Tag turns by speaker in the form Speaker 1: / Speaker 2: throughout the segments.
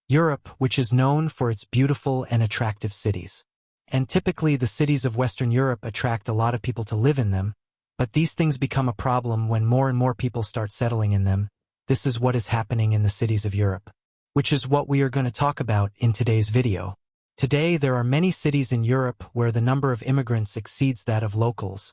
Speaker 1: Europe, which is known for its beautiful and attractive cities. And typically the cities of Western Europe attract a lot of people to live in them, but these things become a problem when more and more people start settling in them. This is what is happening in the cities of Europe, which is what we are going to talk about in today's video. Today there are many cities in Europe where the number of immigrants exceeds that of locals,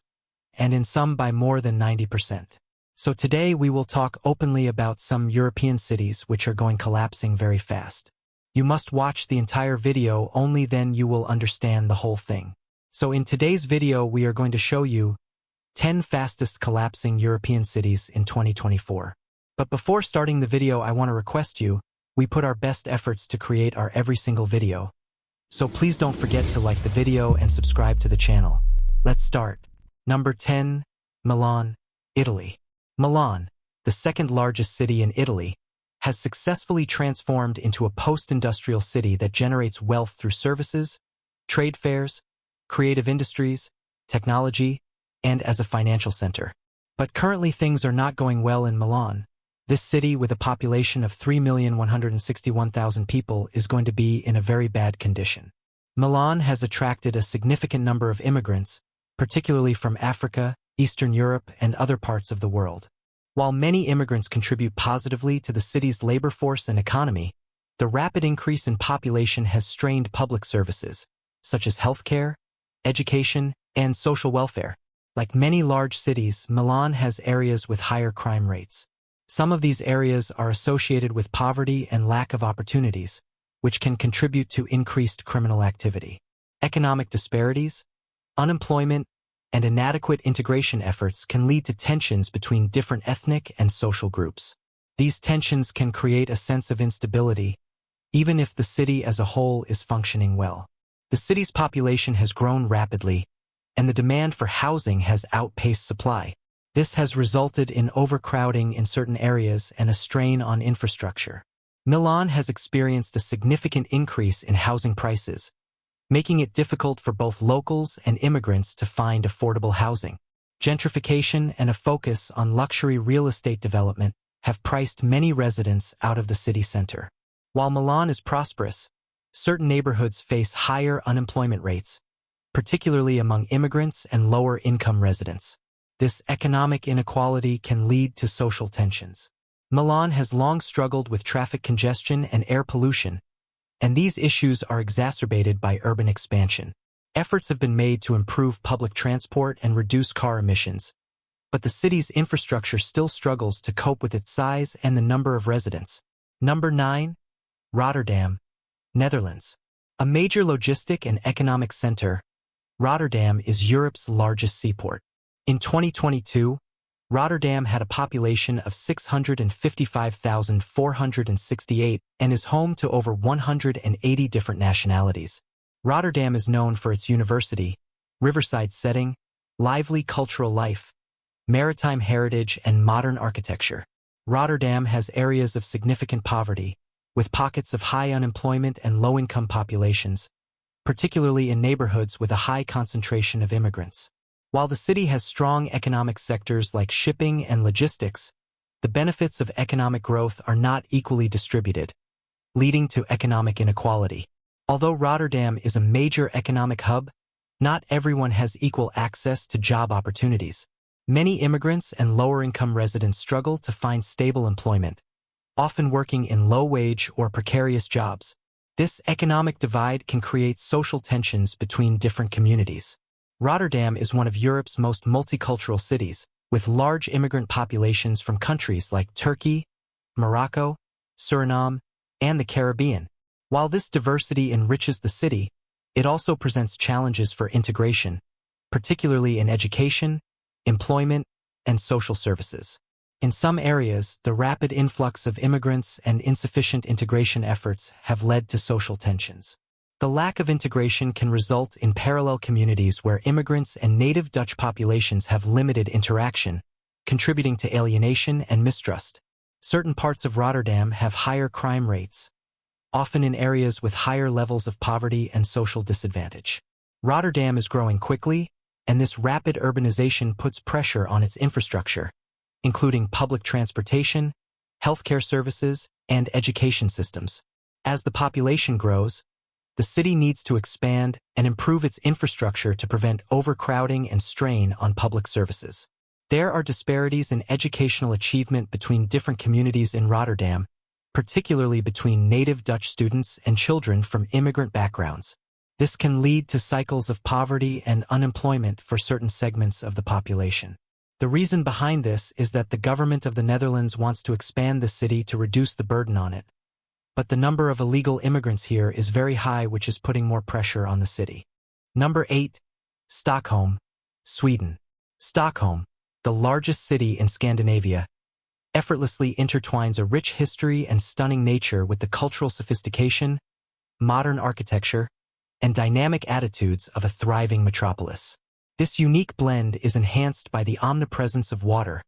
Speaker 1: and in some by more than 90%. So today we will talk openly about some European cities which are going collapsing very fast. You must watch the entire video, only then you will understand the whole thing. So in today's video we are going to show you 10 fastest collapsing European cities in 2024. But before starting the video, I want to request you, we put our best efforts to create our every single video. So please don't forget to like the video and subscribe to the channel. Let's start. Number 10, Milan, Italy. Milan, the second largest city in Italy, has successfully transformed into a post-industrial city that generates wealth through services, trade fairs, creative industries, technology, and as a financial center. But currently things are not going well in Milan. This city, with a population of 3,161,000 people, is going to be in a very bad condition. Milan has attracted a significant number of immigrants, particularly from Africa, Eastern Europe, and other parts of the world. While many immigrants contribute positively to the city's labor force and economy, the rapid increase in population has strained public services, such as healthcare, education, and social welfare. Like many large cities, Milan has areas with higher crime rates. Some of these areas are associated with poverty and lack of opportunities, which can contribute to increased criminal activity. Economic disparities, unemployment, and inadequate integration efforts can lead to tensions between different ethnic and social groups. These tensions can create a sense of instability, even if the city as a whole is functioning well. The city's population has grown rapidly, and the demand for housing has outpaced supply. This has resulted in overcrowding in certain areas and a strain on infrastructure. Milan has experienced a significant increase in housing prices, making it difficult for both locals and immigrants to find affordable housing. Gentrification and a focus on luxury real estate development have priced many residents out of the city center. While Milan is prosperous, certain neighborhoods face higher unemployment rates, particularly among immigrants and lower-income residents. This economic inequality can lead to social tensions. Milan has long struggled with traffic congestion and air pollution, and these issues are exacerbated by urban expansion. Efforts have been made to improve public transport and reduce car emissions, but the city's infrastructure still struggles to cope with its size and the number of residents. Number 9, Rotterdam, Netherlands. A major logistic and economic center, Rotterdam is Europe's largest seaport. In 2022, Rotterdam had a population of 655,468 and is home to over 180 different nationalities. Rotterdam is known for its university, riverside setting, lively cultural life, maritime heritage, and modern architecture. Rotterdam has areas of significant poverty, with pockets of high unemployment and low-income populations, particularly in neighborhoods with a high concentration of immigrants. While the city has strong economic sectors like shipping and logistics, the benefits of economic growth are not equally distributed, leading to economic inequality. Although Rotterdam is a major economic hub, not everyone has equal access to job opportunities. Many immigrants and lower-income residents struggle to find stable employment, often working in low-wage or precarious jobs. This economic divide can create social tensions between different communities. Rotterdam is one of Europe's most multicultural cities, with large immigrant populations from countries like Turkey, Morocco, Suriname, and the Caribbean. While this diversity enriches the city, it also presents challenges for integration, particularly in education, employment, and social services. In some areas, the rapid influx of immigrants and insufficient integration efforts have led to social tensions. The lack of integration can result in parallel communities where immigrants and native Dutch populations have limited interaction, contributing to alienation and mistrust. Certain parts of Rotterdam have higher crime rates, often in areas with higher levels of poverty and social disadvantage. Rotterdam is growing quickly, and this rapid urbanization puts pressure on its infrastructure, including public transportation, healthcare services, and education systems. As the population grows, the city needs to expand and improve its infrastructure to prevent overcrowding and strain on public services. There are disparities in educational achievement between different communities in Rotterdam, particularly between native Dutch students and children from immigrant backgrounds. This can lead to cycles of poverty and unemployment for certain segments of the population. The reason behind this is that the government of the Netherlands wants to expand the city to reduce the burden on it. But the number of illegal immigrants here is very high, which is putting more pressure on the city. Number 8. Stockholm, Sweden. Stockholm, the largest city in Scandinavia, effortlessly intertwines a rich history and stunning nature with the cultural sophistication, modern architecture, and dynamic attitudes of a thriving metropolis. This unique blend is enhanced by the omnipresence of water,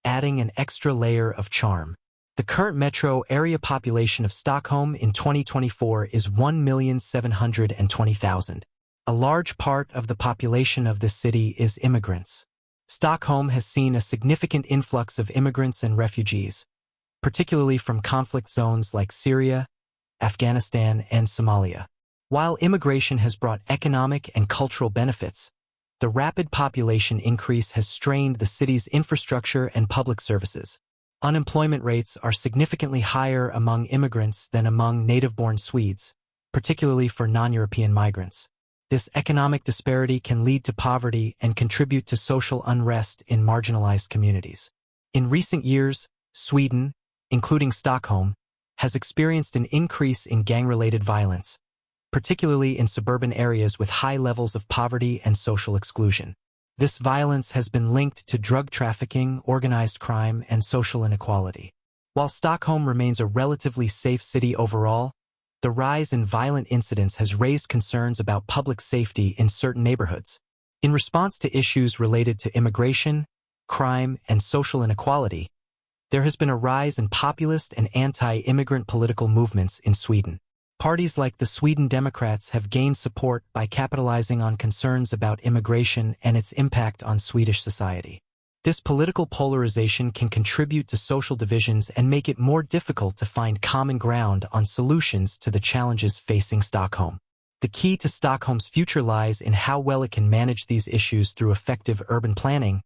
Speaker 1: adding an extra layer of charm. The current metro area population of Stockholm in 2024 is 1,720,000. A large part of the population of this city is immigrants. Stockholm has seen a significant influx of immigrants and refugees, particularly from conflict zones like Syria, Afghanistan, and Somalia. While immigration has brought economic and cultural benefits, the rapid population increase has strained the city's infrastructure and public services. Unemployment rates are significantly higher among immigrants than among native-born Swedes, particularly for non-European migrants. This economic disparity can lead to poverty and contribute to social unrest in marginalized communities. In recent years, Sweden, including Stockholm, has experienced an increase in gang-related violence, particularly in suburban areas with high levels of poverty and social exclusion. This violence has been linked to drug trafficking, organized crime, and social inequality. While Stockholm remains a relatively safe city overall, the rise in violent incidents has raised concerns about public safety in certain neighborhoods. In response to issues related to immigration, crime, and social inequality, there has been a rise in populist and anti-immigrant political movements in Sweden. Parties like the Sweden Democrats have gained support by capitalizing on concerns about immigration and its impact on Swedish society. This political polarization can contribute to social divisions and make it more difficult to find common ground on solutions to the challenges facing Stockholm. The key to Stockholm's future lies in how well it can manage these issues through effective urban planning,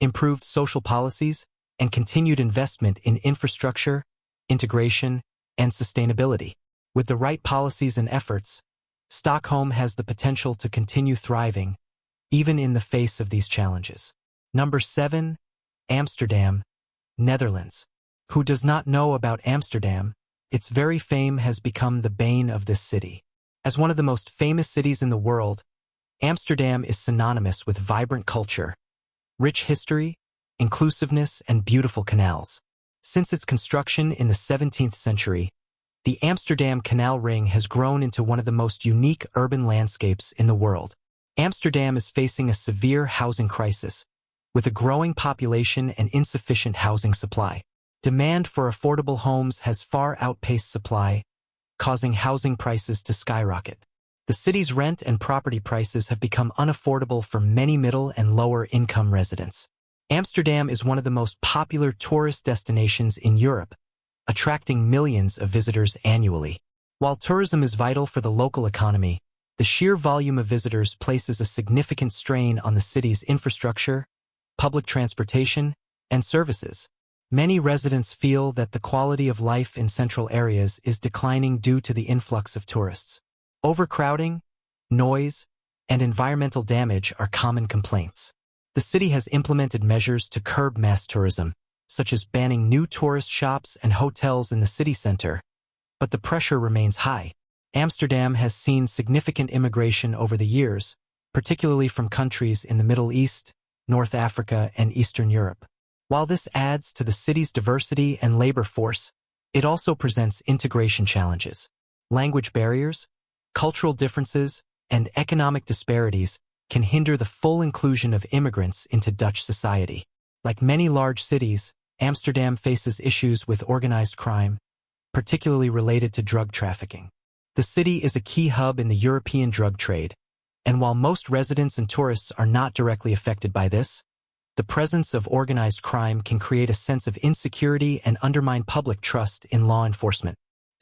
Speaker 1: improved social policies, and continued investment in infrastructure, integration, and sustainability. With the right policies and efforts, Stockholm has the potential to continue thriving, even in the face of these challenges. Number 7. Amsterdam, Netherlands. Who does not know about Amsterdam? Its very fame has become the bane of this city. As one of the most famous cities in the world, Amsterdam is synonymous with vibrant culture, rich history, inclusiveness, and beautiful canals. Since its construction in the 17th century, the Amsterdam Canal Ring has grown into one of the most unique urban landscapes in the world. Amsterdam is facing a severe housing crisis, with a growing population and insufficient housing supply. Demand for affordable homes has far outpaced supply, causing housing prices to skyrocket. The city's rent and property prices have become unaffordable for many middle and lower-income residents. Amsterdam is one of the most popular tourist destinations in Europe, attracting millions of visitors annually. While tourism is vital for the local economy, the sheer volume of visitors places a significant strain on the city's infrastructure, public transportation, and services. Many residents feel that the quality of life in central areas is declining due to the influx of tourists. Overcrowding, noise, and environmental damage are common complaints. The city has implemented measures to curb mass tourism, such as banning new tourist shops and hotels in the city center, but the pressure remains high. Amsterdam has seen significant immigration over the years, particularly from countries in the Middle East, North Africa, and Eastern Europe. While this adds to the city's diversity and labor force, it also presents integration challenges. Language barriers, cultural differences, and economic disparities can hinder the full inclusion of immigrants into Dutch society. Like many large cities, Amsterdam faces issues with organized crime, particularly related to drug trafficking. The city is a key hub in the European drug trade, and while most residents and tourists are not directly affected by this, the presence of organized crime can create a sense of insecurity and undermine public trust in law enforcement.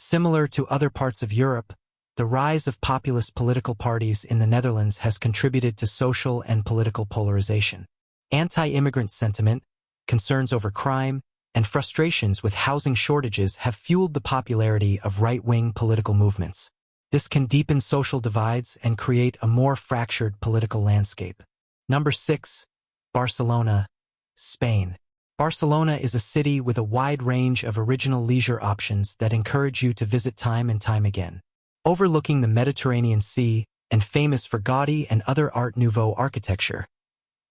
Speaker 1: Similar to other parts of Europe, the rise of populist political parties in the Netherlands has contributed to social and political polarization. Anti-immigrant sentiment, concerns over crime, and frustrations with housing shortages have fueled the popularity of right-wing political movements. This can deepen social divides and create a more fractured political landscape. Number 6. Barcelona, Spain. Barcelona is a city with a wide range of original leisure options that encourage you to visit time and time again. Overlooking the Mediterranean Sea and famous for Gaudi and other Art Nouveau architecture,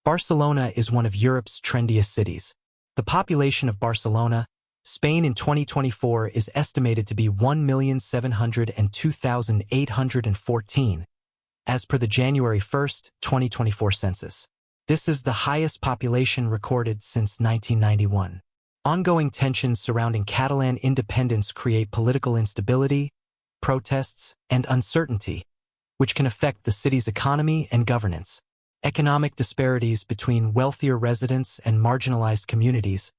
Speaker 1: Barcelona is one of Europe's trendiest cities. The population of Barcelona, Spain in 2024 is estimated to be 1,702,814, as per the January 1, 2024 census. This is the highest population recorded since 1991. Ongoing tensions surrounding Catalan independence create political instability, protests, and uncertainty, which can affect the city's economy and governance. Economic disparities between wealthier residents and marginalized communities,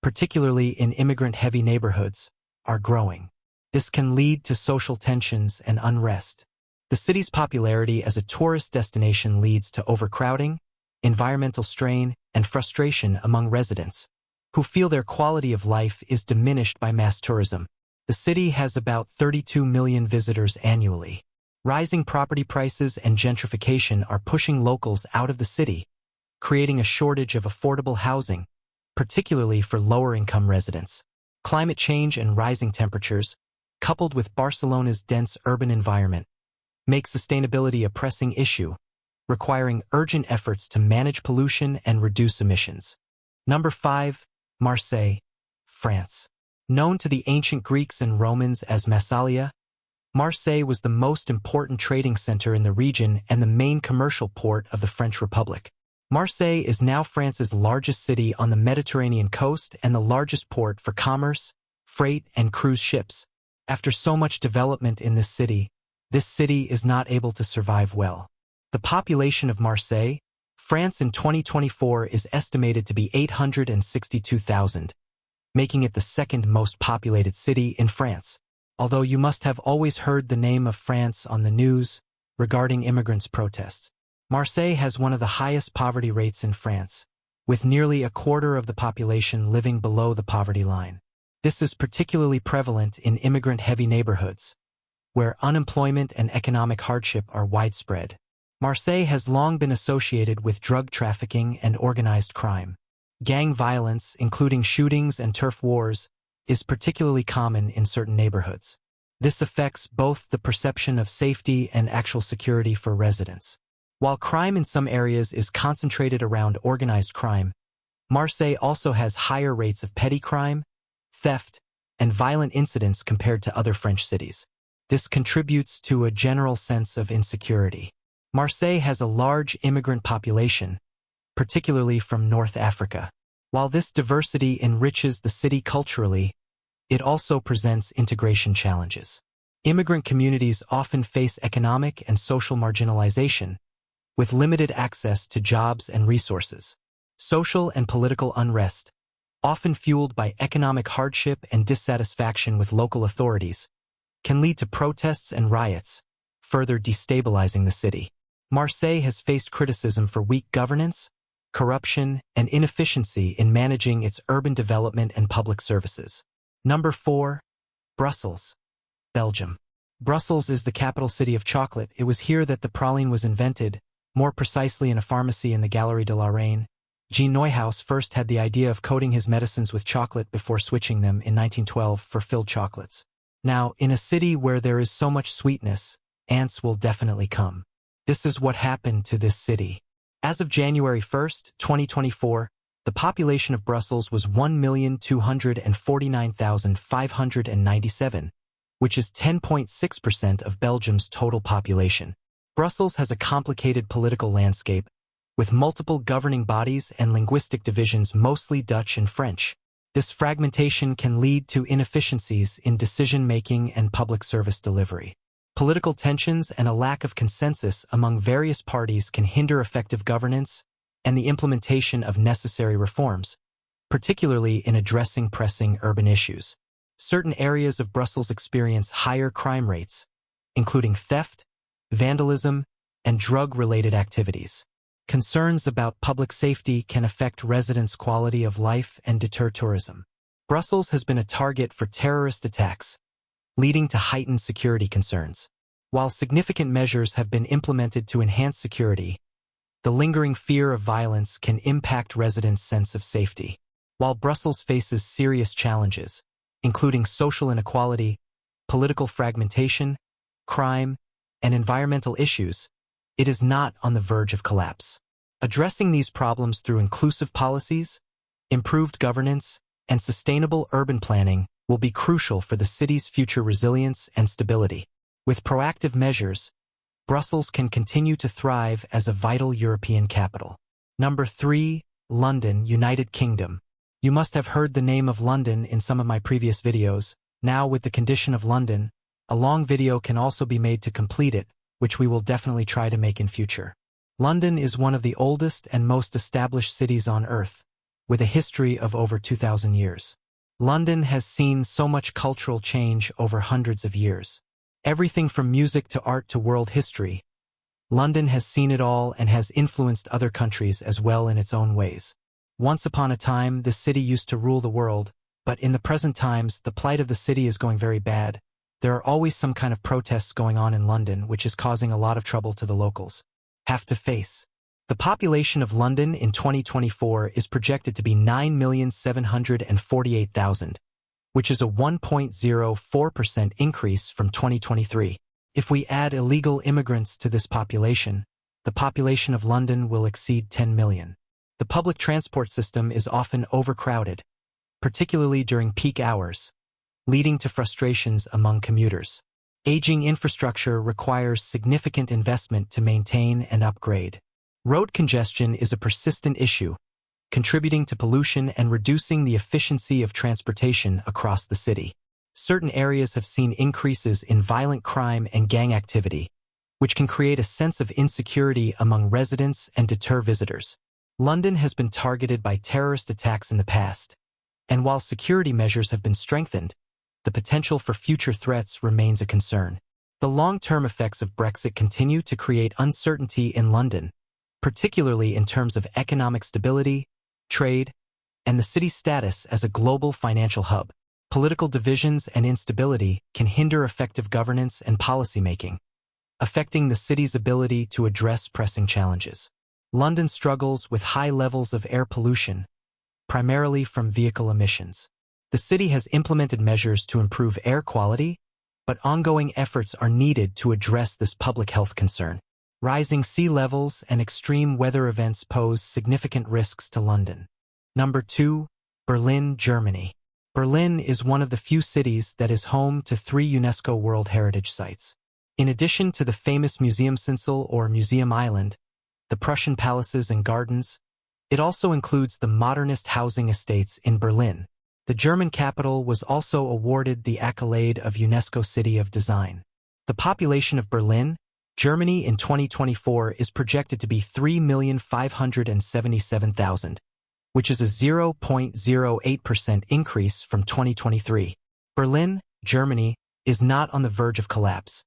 Speaker 1: particularly in immigrant-heavy neighborhoods, are growing. This can lead to social tensions and unrest. The city's popularity as a tourist destination leads to overcrowding, environmental strain, and frustration among residents, who feel their quality of life is diminished by mass tourism. The city has about 32 million visitors annually. Rising property prices and gentrification are pushing locals out of the city, creating a shortage of affordable housing, particularly for lower-income residents. Climate change and rising temperatures, coupled with Barcelona's dense urban environment, make sustainability a pressing issue, requiring urgent efforts to manage pollution and reduce emissions. Number 5. Marseille, France. Known to the ancient Greeks and Romans as Massalia, Marseille was the most important trading center in the region and the main commercial port of the French Republic. Marseille is now France's largest city on the Mediterranean coast and the largest port for commerce, freight, and cruise ships. After so much development in this city is not able to survive well. The population of Marseille, France in 2024 is estimated to be 862,000, making it the second most populated city in France. Although you must have always heard the name of France on the news regarding immigrants' protests. Marseille has one of the highest poverty rates in France, with nearly a quarter of the population living below the poverty line. This is particularly prevalent in immigrant-heavy neighborhoods, where unemployment and economic hardship are widespread. Marseille has long been associated with drug trafficking and organized crime. Gang violence, including shootings and turf wars, is particularly common in certain neighborhoods. This affects both the perception of safety and actual security for residents. While crime in some areas is concentrated around organized crime, Marseille also has higher rates of petty crime, theft, and violent incidents compared to other French cities. This contributes to a general sense of insecurity. Marseille has a large immigrant population, particularly from North Africa. While this diversity enriches the city culturally, it also presents integration challenges. Immigrant communities often face economic and social marginalization, with limited access to jobs and resources. Social and political unrest, often fueled by economic hardship and dissatisfaction with local authorities, can lead to protests and riots, further destabilizing the city. Marseille has faced criticism for weak governance, corruption, and inefficiency in managing its urban development and public services. Number 4. Brussels, Belgium. Brussels is the capital city of chocolate. It was here that the praline was invented, more precisely in a pharmacy in the Galerie de la Reine. Jean Neuhaus first had the idea of coating his medicines with chocolate before switching them in 1912 for filled chocolates. Now, in a city where there is so much sweetness, ants will definitely come. This is what happened to this city. As of January 1, 2024, the population of Brussels was 1,249,597, which is 10.6% of Belgium's total population. Brussels has a complicated political landscape, with multiple governing bodies and linguistic divisions mostly Dutch and French. This fragmentation can lead to inefficiencies in decision-making and public service delivery. Political tensions and a lack of consensus among various parties can hinder effective governance and the implementation of necessary reforms, particularly in addressing pressing urban issues. Certain areas of Brussels experience higher crime rates, including theft, vandalism, and drug-related activities. Concerns about public safety can affect residents' quality of life and deter tourism. Brussels has been a target for terrorist attacks, leading to heightened security concerns. While significant measures have been implemented to enhance security, the lingering fear of violence can impact residents' sense of safety. While Brussels faces serious challenges, including social inequality, political fragmentation, crime, and environmental issues, it is not on the verge of collapse. Addressing these problems through inclusive policies, improved governance, and sustainable urban planning will be crucial for the city's future resilience and stability. With proactive measures, Brussels can continue to thrive as a vital European capital. Number 3. London, United Kingdom. You must have heard the name of London in some of my previous videos. Now, with the condition of London, a long video can also be made to complete it, which we will definitely try to make in future. London is one of the oldest and most established cities on Earth, with a history of over 2,000 years. London has seen so much cultural change over hundreds of years. Everything from music to art to world history, London has seen it all and has influenced other countries as well in its own ways. Once upon a time, the city used to rule the world, but in the present times, the plight of the city is going very bad. There are always some kind of protests going on in London, which is causing a lot of trouble to the locals. Have to face. The population of London in 2024 is projected to be 9,748,000, which is a 1.04% increase from 2023. If we add illegal immigrants to this population, the population of London will exceed 10 million. The public transport system is often overcrowded, particularly during peak hours, leading to frustrations among commuters. Aging infrastructure requires significant investment to maintain and upgrade. Road congestion is a persistent issue, contributing to pollution and reducing the efficiency of transportation across the city. Certain areas have seen increases in violent crime and gang activity, which can create a sense of insecurity among residents and deter visitors. London has been targeted by terrorist attacks in the past, and while security measures have been strengthened, the potential for future threats remains a concern. The long-term effects of Brexit continue to create uncertainty in London, particularly in terms of economic stability, trade, and the city's status as a global financial hub. Political divisions and instability can hinder effective governance and policymaking, affecting the city's ability to address pressing challenges. London struggles with high levels of air pollution, primarily from vehicle emissions. The city has implemented measures to improve air quality, but ongoing efforts are needed to address this public health concern. Rising sea levels and extreme weather events pose significant risks to London. Number 2. Berlin, Germany. Berlin is one of the few cities that is home to 3 UNESCO World Heritage Sites. In addition to the famous Museumsinsel or Museum Island, the Prussian palaces and gardens, it also includes the modernist housing estates in Berlin. The German capital was also awarded the accolade of UNESCO City of Design. The population of Berlin, Germany in 2024 is projected to be 3,577,000, which is a 0.08% increase from 2023. Berlin, Germany, is not on the verge of collapse,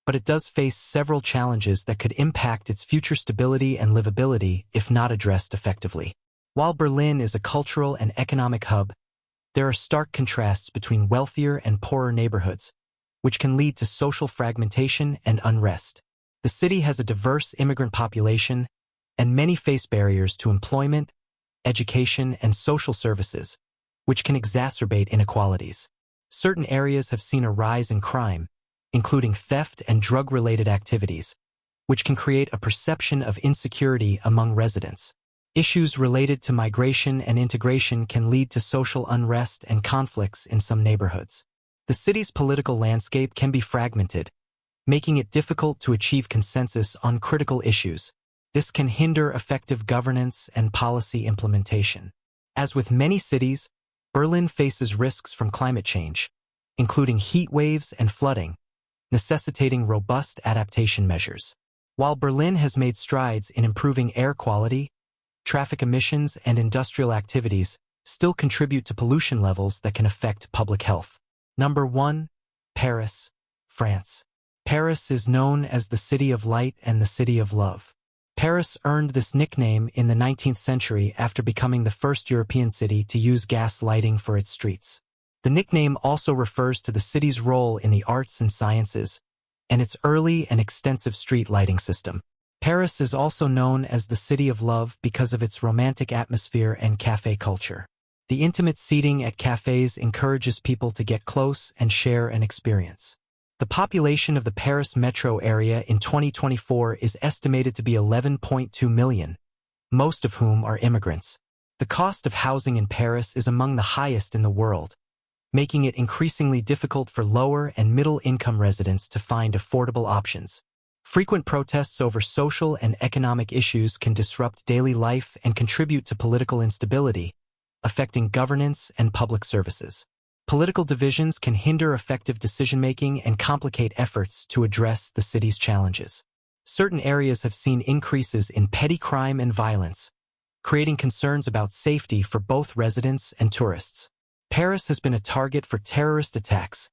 Speaker 1: but it does face several challenges that could impact its future stability and livability if not addressed effectively. While Berlin is a cultural and economic hub, there are stark contrasts between wealthier and poorer neighborhoods, which can lead to social fragmentation and unrest. The city has a diverse immigrant population, and many face barriers to employment, education, and social services, which can exacerbate inequalities. Certain areas have seen a rise in crime, including theft and drug-related activities, which can create a perception of insecurity among residents. Issues related to migration and integration can lead to social unrest and conflicts in some neighborhoods. The city's political landscape can be fragmented, making it difficult to achieve consensus on critical issues. This can hinder effective governance and policy implementation. As with many cities, Berlin faces risks from climate change, including heat waves and flooding, necessitating robust adaptation measures. While Berlin has made strides in improving air quality, traffic emissions and industrial activities still contribute to pollution levels that can affect public health. Number 1. Paris, France. Paris is known as the City of Light and the City of Love. Paris earned this nickname in the 19th century after becoming the first European city to use gas lighting for its streets. The nickname also refers to the city's role in the arts and sciences and its early and extensive street lighting system. Paris is also known as the City of Love because of its romantic atmosphere and café culture. The intimate seating at cafés encourages people to get close and share an experience. The population of the Paris metro area in 2024 is estimated to be 11.2 million, most of whom are immigrants. The cost of housing in Paris is among the highest in the world, making it increasingly difficult for lower and middle-income residents to find affordable options. Frequent protests over social and economic issues can disrupt daily life and contribute to political instability, affecting governance and public services. Political divisions can hinder effective decision-making and complicate efforts to address the city's challenges. Certain areas have seen increases in petty crime and violence, creating concerns about safety for both residents and tourists. Paris has been a target for terrorist attacks,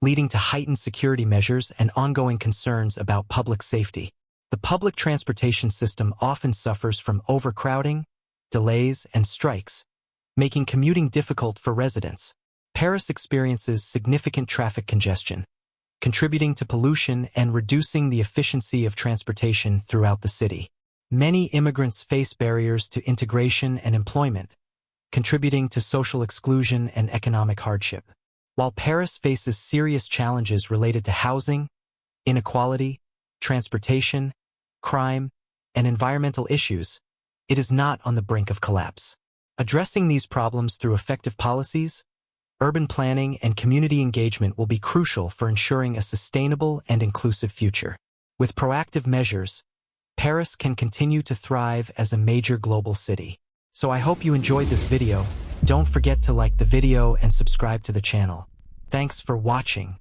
Speaker 1: leading to heightened security measures and ongoing concerns about public safety. The public transportation system often suffers from overcrowding, delays, and strikes, making commuting difficult for residents. Paris experiences significant traffic congestion, contributing to pollution and reducing the efficiency of transportation throughout the city. Many immigrants face barriers to integration and employment, contributing to social exclusion and economic hardship. While Paris faces serious challenges related to housing, inequality, transportation, crime, and environmental issues, it is not on the brink of collapse. Addressing these problems through effective policies, urban planning, and community engagement will be crucial for ensuring a sustainable and inclusive future. With proactive measures, Paris can continue to thrive as a major global city. So I hope you enjoyed this video. Don't forget to like the video and subscribe to the channel. Thanks for watching.